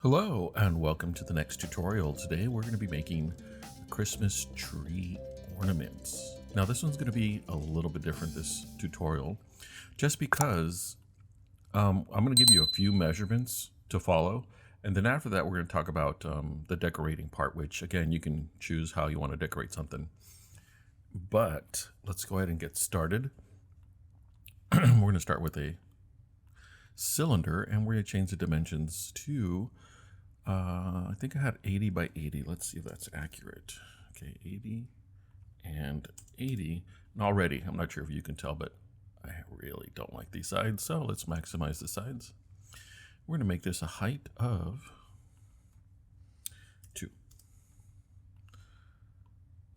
Hello and welcome to the next tutorial. Today we're going to be making Christmas tree ornaments. Now this one's going to be a little bit different, this tutorial, just because I'm going to give you a few measurements to follow, and then after that we're going to talk about the decorating part, which again you can choose how you want to decorate something. But let's go ahead and get started. We're going to start with a cylinder and we're going to change the dimensions to I think I had 80 by 80. Let's see if that's accurate. Okay, 80 and 80. And already, I'm not sure if you can tell, but I really don't like these sides. So let's maximize the sides. We're going to make this a height of 2.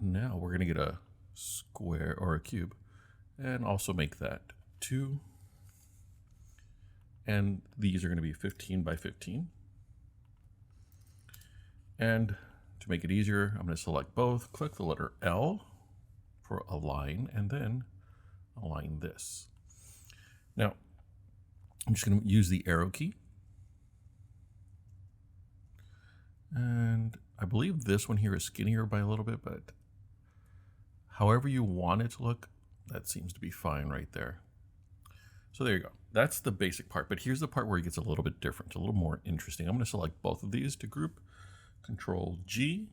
Now we're going to get a square or a cube and also make that 2. And these are going to be 15 by 15. And to make it easier, I'm going to select both, click the letter L for align, and then align this. Now, I'm just going to use the arrow key. And I believe this one here is skinnier by a little bit, but however you want it to look, that seems to be fine right there. So there you go. That's the basic part, but here's the part where it gets a little bit different, a little more interesting. I'm going to select both of these to group. Control G.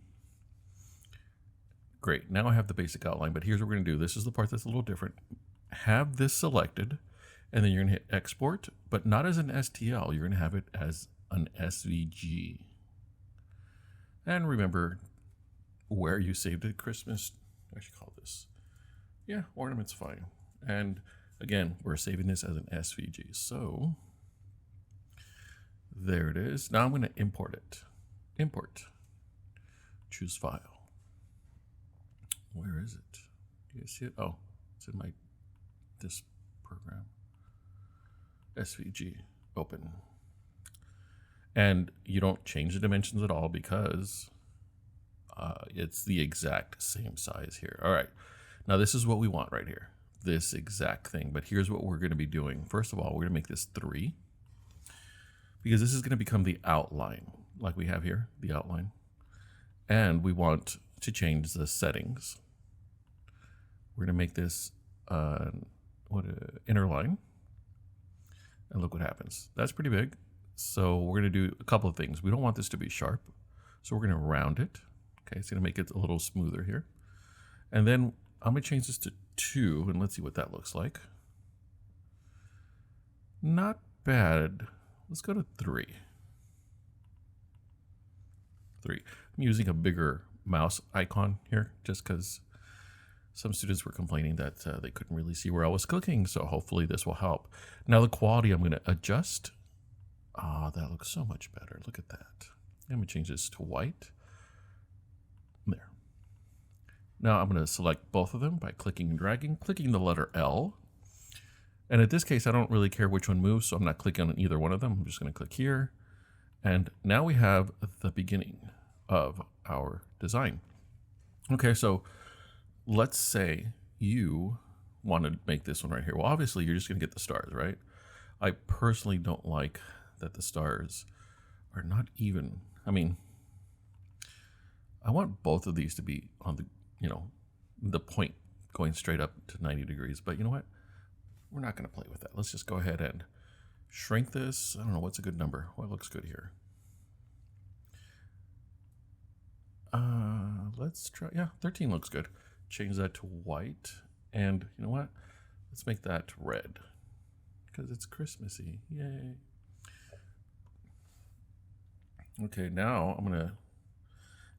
Great, now I have the basic outline, but here's what we're going to do. This is the part that's a little different. Have this selected, and then you're going to hit export, but not as an STL. You're going to have it as an SVG. And remember where you saved it. Christmas, I should call this. Yeah, ornaments, fine. And again, we're saving this as an SVG. So there it is. Now I'm going to import it. Import. Choose file. Where is it? Do you see it? Oh, it's in this program. SVG. Open. And you don't change the dimensions at all because it's the exact same size here. All right. Now this is what we want right here. This exact thing. But here's what we're going to be doing. First of all, we're going to make this 3 because this is going to become the outline. Like we have here, the outline. And we want to change the settings. We're going to make this inner line. And look what happens. That's pretty big. So we're going to do a couple of things. We don't want this to be sharp. So we're going to round it. Okay, it's going to make it a little smoother here. And then I'm going to change this to 2. And let's see what that looks like. Not bad. Let's go to 3. 3. I'm using a bigger mouse icon here just because some students were complaining that they couldn't really see where I was clicking, so hopefully this will help. Now the quality I'm going to adjust. That looks so much better. Look at that. I'm going to change this to white. There. Now I'm going to select both of them by clicking and dragging, clicking the letter L. And in this case, I don't really care which one moves, so I'm not clicking on either one of them. I'm just going to click here. And now we have the beginning of our design. Okay, so let's say you want to make this one right here. Well, obviously you're just going to get the stars, right? I personally don't like that the stars are not even. I mean, I want both of these to be on the point going straight up to 90 degrees. But you know what? We're not going to play with that. Let's just go ahead and shrink this. I don't know, what's a good number? What looks good here? Let's try, 13 looks good. Change that to white. And you know what? Let's make that red because it's Christmassy. Yay. Okay, now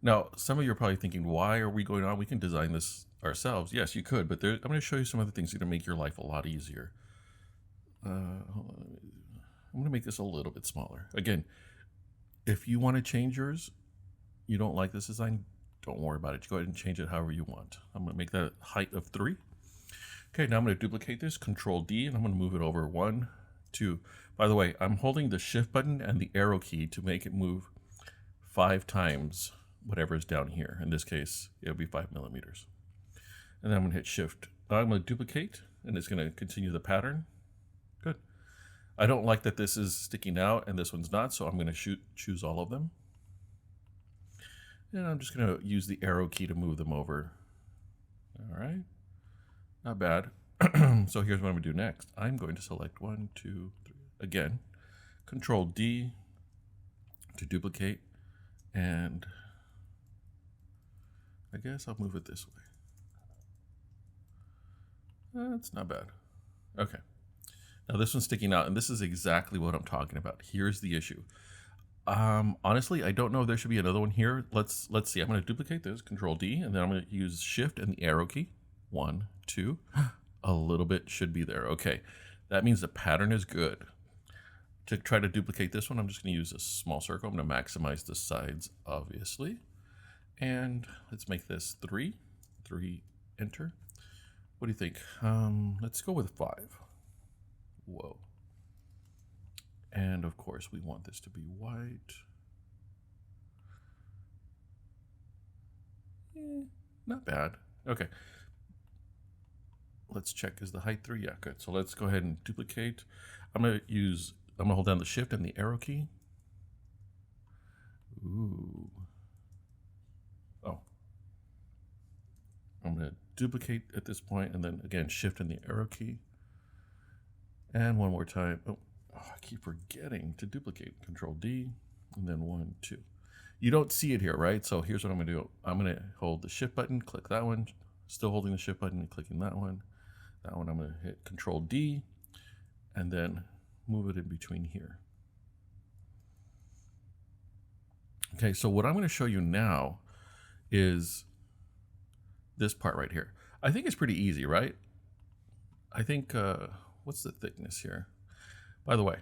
now some of you are probably thinking, why are we going on? We can design this ourselves. Yes, you could, but I'm going to show you some other things that are going to make your life a lot easier. Hold on. I'm going to make this a little bit smaller. Again, if you want to change yours, you don't like this design, don't worry about it. Go ahead and change it however you want. I'm going to make that a height of 3. Okay, now I'm going to duplicate this, Control D, and I'm going to move it over 1, 2. By the way, I'm holding the Shift button and the arrow key to make it move 5 times whatever is down here. In this case, it'll be 5 millimeters. And then I'm going to hit Shift. Now I'm going to duplicate, and it's going to continue the pattern. Good. I don't like that this is sticking out and this one's not, so I'm going to choose all of them. And I'm just going to use the arrow key to move them over. All right, not bad. So here's what I'm going to do next. I'm going to select 1, 2, 3. Again, Control D to duplicate, and I guess I'll move it this way. That's not bad. Okay. Now this one's sticking out, and this is exactly what I'm talking about. Here's the issue. Honestly, I don't know if there should be another one here. Let's see. I'm going to duplicate this, Control D, and then I'm going to use Shift and the arrow key. 1, 2. A little bit should be there. Okay. That means the pattern is good. To try to duplicate this one, I'm just going to use a small circle. I'm going to maximize the sides, obviously. And let's make this 3. 3, enter. What do you think? Let's go with 5. Whoa. And of course, we want this to be white. Not bad. Okay. Let's check, is the height 3? Yeah, good. So let's go ahead and duplicate. I'm going to hold down the Shift and the arrow key. Ooh. Oh. I'm going to duplicate at this point, and then again, Shift and the arrow key. And one more time. Oh, I keep forgetting to duplicate. Control D, and then 1, 2. You don't see it here, right? So here's what I'm going to do. I'm going to hold the Shift button, click that one, still holding the Shift button and clicking that one. That one I'm going to hit Control D, and then move it in between here. Okay, so what I'm going to show you now is this part right here. I think it's pretty easy, right? I think, what's the thickness here? By the way,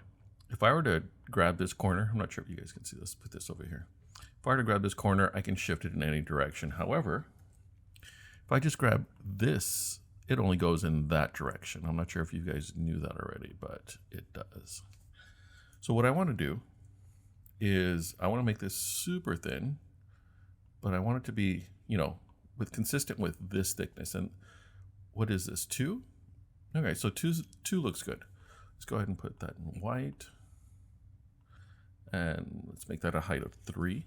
if I were to grab this corner, I'm not sure if you guys can see this, put this over here. If I were to grab this corner, I can shift it in any direction. However, if I just grab this, it only goes in that direction. I'm not sure if you guys knew that already, but it does. So what I want to do is I want to make this super thin, but I want it to be, consistent with this thickness. And what is this, 2? Okay, so 2 looks good. Let's go ahead and put that in white. And let's make that a height of 3.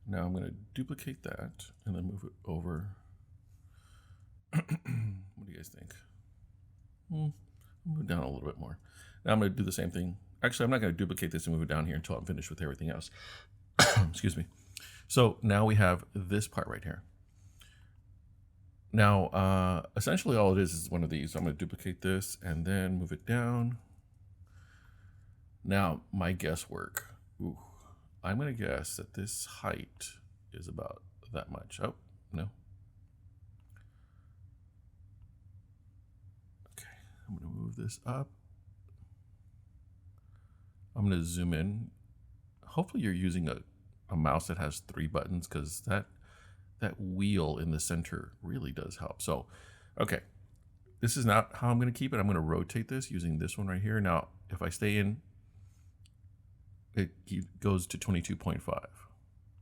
Now I'm going to duplicate that and then move it over. What do you guys think? Move it down a little bit more. Now I'm going to do the same thing. Actually, I'm not going to duplicate this and move it down here until I'm finished with everything else. Excuse me. So now we have this part right here. Now, essentially all it is one of these. I'm going to duplicate this and then move it down. Now, my guesswork. Ooh, I'm going to guess that this height is about that much. Oh, no. Okay, I'm going to move this up. I'm going to zoom in. Hopefully you're using a mouse that has 3 buttons, because that wheel in the center really does help. So, okay, this is not how I'm going to keep it. I'm going to rotate this using this one right here. Now, if I stay in, it goes to 22.5.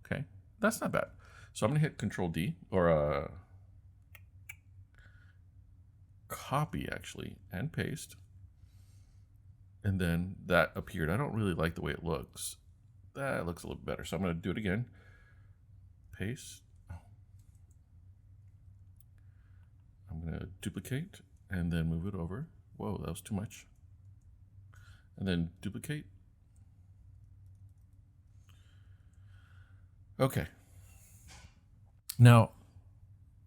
Okay, that's not bad. So I'm going to hit Control D, or copy actually, and paste. And then that appeared. I don't really like the way it looks. That looks a little better. So I'm going to do it again. Paste. I'm going to duplicate and then move it over. Whoa, that was too much. And then duplicate. Okay. Now,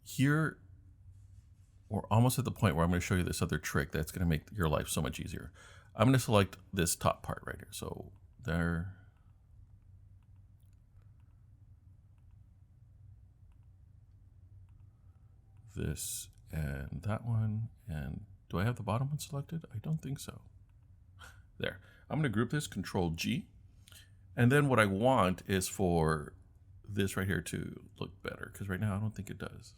here we're almost at the point where I'm going to show you this other trick that's going to make your life so much easier. I'm going to select this top part right here. So there. This and that one. And do I have the bottom one selected? I don't think so. There. I'm going to group this, Control G. And then what I want is for this right here to look better, because right now I don't think it does.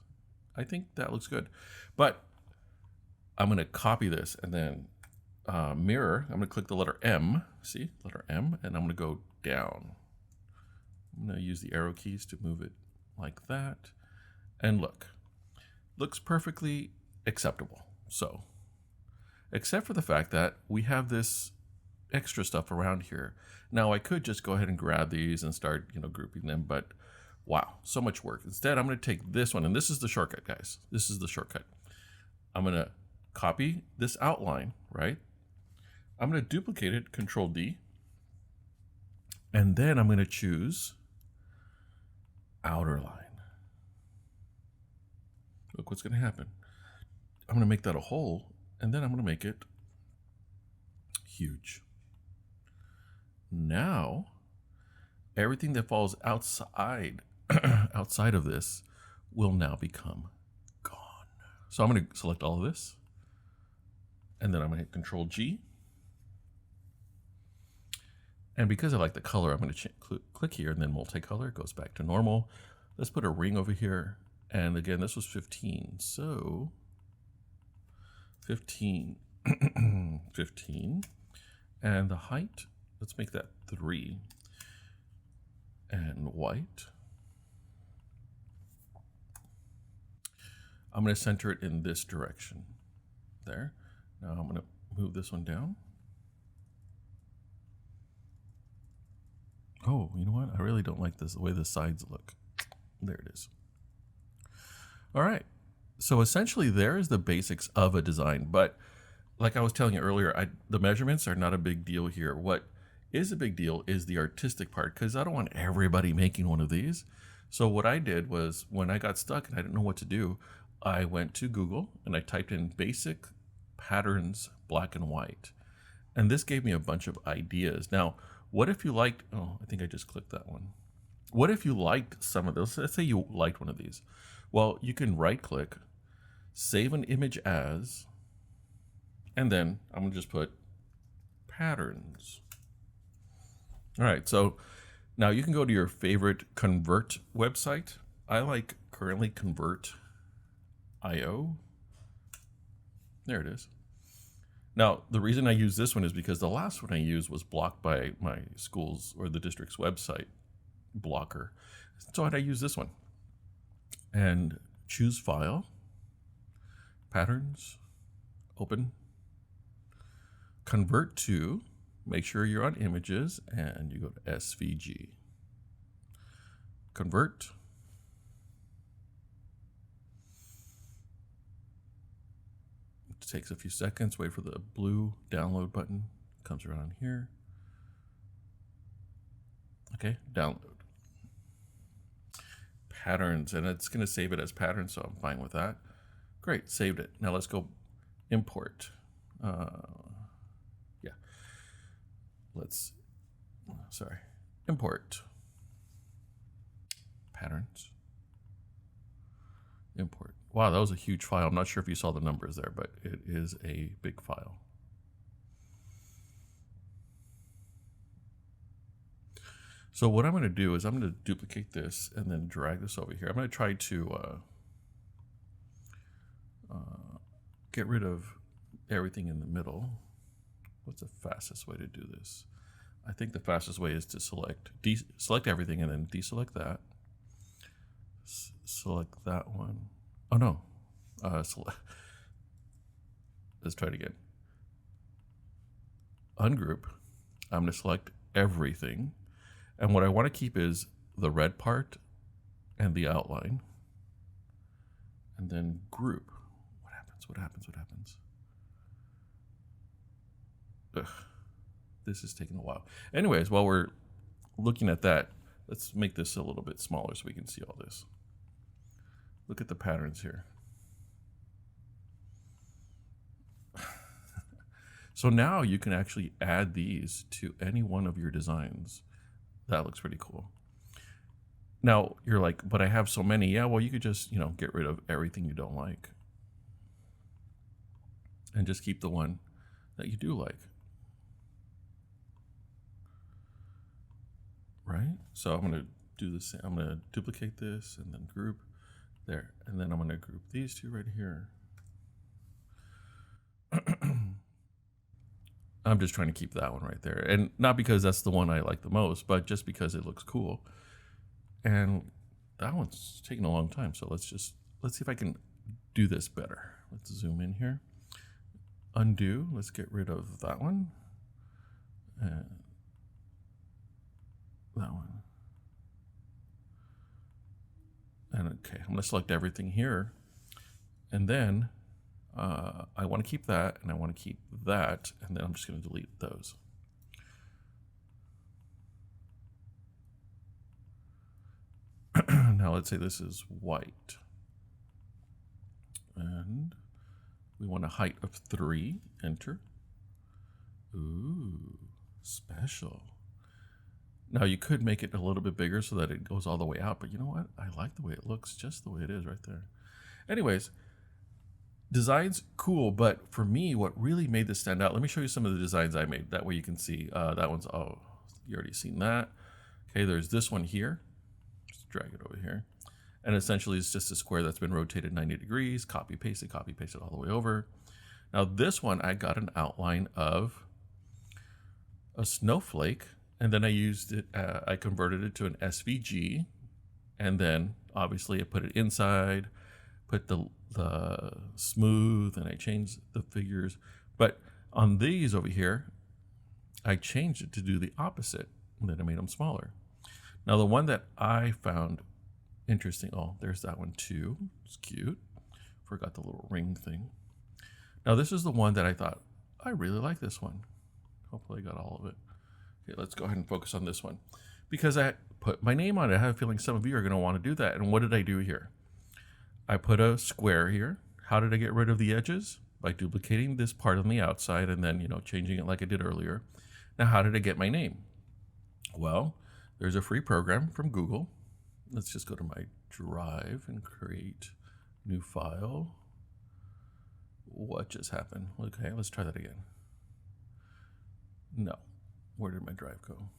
I think that looks good. But I'm going to copy this and then mirror. I'm going to click the letter M. See? Letter M. And I'm going to go down. I'm going to use the arrow keys to move it like that. And look. looks perfectly acceptable. So, except for the fact that we have this extra stuff around here. Now I could just go ahead and grab these and start, grouping them, but wow, so much work. Instead, I'm going to take this one, and this is the shortcut, guys. This is the shortcut. I'm going to copy this outline, right? I'm going to duplicate it, Control D, and then I'm going to choose outer line. Look what's going to happen. I'm going to make that a hole, and then I'm going to make it huge. Now, everything that falls outside outside of this will now become gone. So I'm going to select all of this, and then I'm going to hit Control G. And because I like the color, I'm going to click here, and then multicolor goes back to normal. Let's put a ring over here. And again, this was 15. So 15, 15. And the height, let's make that 3. And white. I'm going to center it in this direction. There. Now I'm going to move this one down. Oh, you know what? I really don't like this, the way the sides look. There it is. All right. So essentially there is the basics of a design. But like I was telling you earlier, the measurements are not a big deal here. What is a big deal is the artistic part, because I don't want everybody making one of these. So what I did was, when I got stuck and I didn't know what to do, I went to Google and I typed in basic patterns, black and white. And this gave me a bunch of ideas. Now, what if you liked, oh, I think I just clicked that one. What if you liked some of those? Let's say you liked one of these. Well, you can right click, save an image as, and then I'm gonna just put patterns. All right, so now you can go to your favorite convert website. I like currently convert.io. There it is. Now, the reason I use this one is because the last one I used was blocked by my school's or the district's website blocker. So I use this one. And choose file, patterns, open, convert to, make sure you're on images, and you go to SVG. Convert. It takes a few seconds. Wait for the blue download button. Comes around here. Okay, download. Patterns, and it's going to save it as patterns, so I'm fine with that. Great, saved it. Now let's go import. Yeah. Import. Patterns. Import. Wow, that was a huge file. I'm not sure if you saw the numbers there, but it is a big file. So what I'm going to do is I'm going to duplicate this and then drag this over here. I'm going to try to get rid of everything in the middle. What's the fastest way to do this? I think the fastest way is to select everything and then deselect that. Select that one. Oh no. Let's try it again. Ungroup. I'm going to select everything. And what I want to keep is the red part and the outline. And then group. What happens? What happens? What happens? Ugh. This is taking a while. Anyways, while we're looking at that, let's make this a little bit smaller so we can see all this. Look at the patterns here. So now you can actually add these to any one of your designs. That looks pretty cool. Now you're like, but I have so many. Yeah, well, you could just, get rid of everything you don't like and just keep the one that you do like. Right? So I'm going to do this. I'm going to duplicate this and then group there. And then I'm going to group these two right here. I'm just trying to keep that one right there. And not because that's the one I like the most, but just because it looks cool. And that one's taking a long time. So let's see if I can do this better. Let's zoom in here. Undo. Let's get rid of that one. And that one. And okay, I'm going to select everything here. And then I want to keep that, and I want to keep that, and then I'm just going to delete those. Now let's say this is white. And we want a height of 3. Enter. Ooh, special. Now you could make it a little bit bigger so that it goes all the way out, but you know what? I like the way it looks, just the way it is right there. Anyways, design's cool, but for me, what really made this stand out, let me show you some of the designs I made. That way you can see, that one's, oh, you already seen that. Okay, there's this one here. Just drag it over here. And essentially it's just a square that's been rotated 90 degrees, copy paste it all the way over. Now this one, I got an outline of a snowflake, and then I used it, I converted it to an SVG, and then obviously I put it inside, put the smooth, and I changed the figures. But on these over here, I changed it to do the opposite, and then I made them smaller. Now the one that I found interesting, oh, there's that one too. It's cute. Forgot the little ring thing. Now this is the one that I thought, I really like this one. Hopefully I got all of it. Okay, let's go ahead and focus on this one. Because I put my name on it, I have a feeling some of you are going to want to do that. And what did I do here? I put a square here. How did I get rid of the edges? By duplicating this part on the outside and then, changing it like I did earlier. Now, how did I get my name? Well, there's a free program from Google. Let's just go to my drive and create new file. What just happened? Okay, let's try that again. No. Where did my drive go?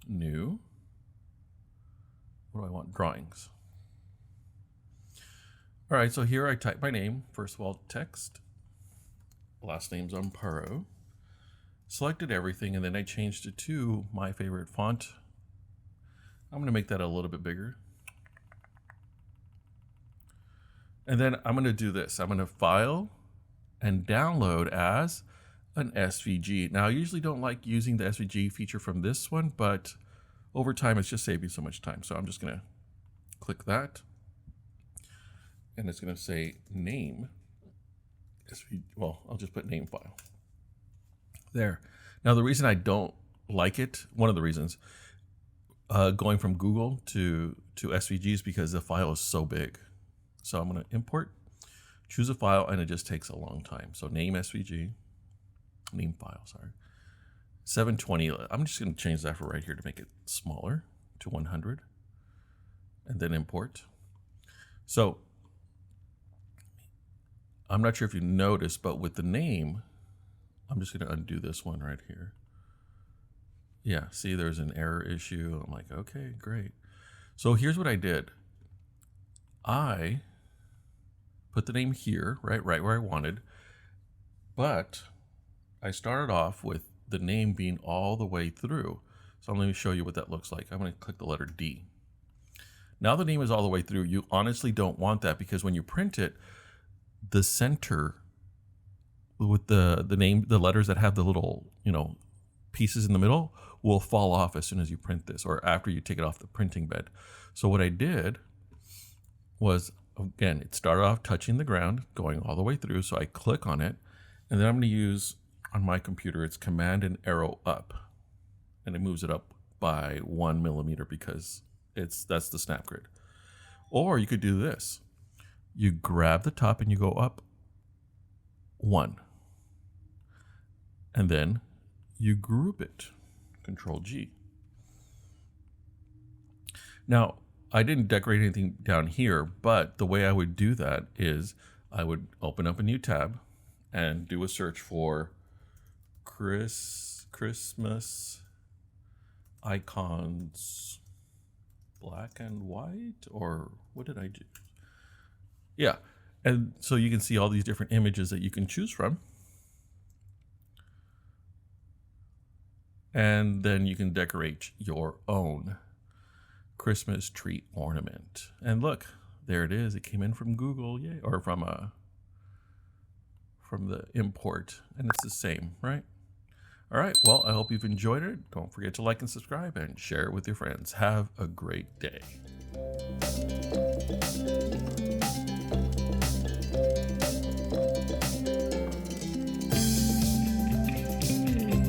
New. What do I want? Drawings. All right, so here I type my name. First of all, text. Last name's Amparo. Selected everything, and then I changed it to my favorite font. I'm going to make that a little bit bigger. And then I'm going to do this. I'm going to file and download as an SVG. Now, I usually don't like using the SVG feature from this one, but over time, it's just saved me so much time. So I'm just going to click that. And it's going to say name. Well, I'll just put name file. There. Now, the reason I don't like it, one of the reasons, going from Google to SVG is because the file is so big. So I'm going to import, choose a file, and it just takes a long time. So name SVG, name file, sorry. 720, I'm just going to change that for right here to make it smaller to 100, and then import. So I'm not sure if you noticed, but with the name, I'm just going to undo this one right here. Yeah, see, there's an error issue. I'm like, okay, great. So here's what I did. I put the name here, right where I wanted, but I started off with the name being all the way through. So let me show you what that looks like. I'm going to click the letter D. Now the name is all the way through. You honestly don't want that because when you print it, the center with the name, the letters that have the little, pieces in the middle will fall off as soon as you print this or after you take it off the printing bed. So what I did was, again, it started off touching the ground, going all the way through. So I click on it, and then I'm going to use, on my computer, it's Command and arrow up, and it moves it up by 1 millimeter because that's the snap grid. Or you could do this. You grab the top and you go up 1. And then you group it, Control G. Now, I didn't decorate anything down here, but the way I would do that is I would open up a new tab and do a search for Christmas icons, black and white, or what did I do? Yeah, and so you can see all these different images that you can choose from. And then you can decorate your own Christmas tree ornament. And look, there it is. It came in from Google, yay, or from the import, and it's the same, right? All right, well, I hope you've enjoyed it. Don't forget to like and subscribe and share it with your friends. Have a great day.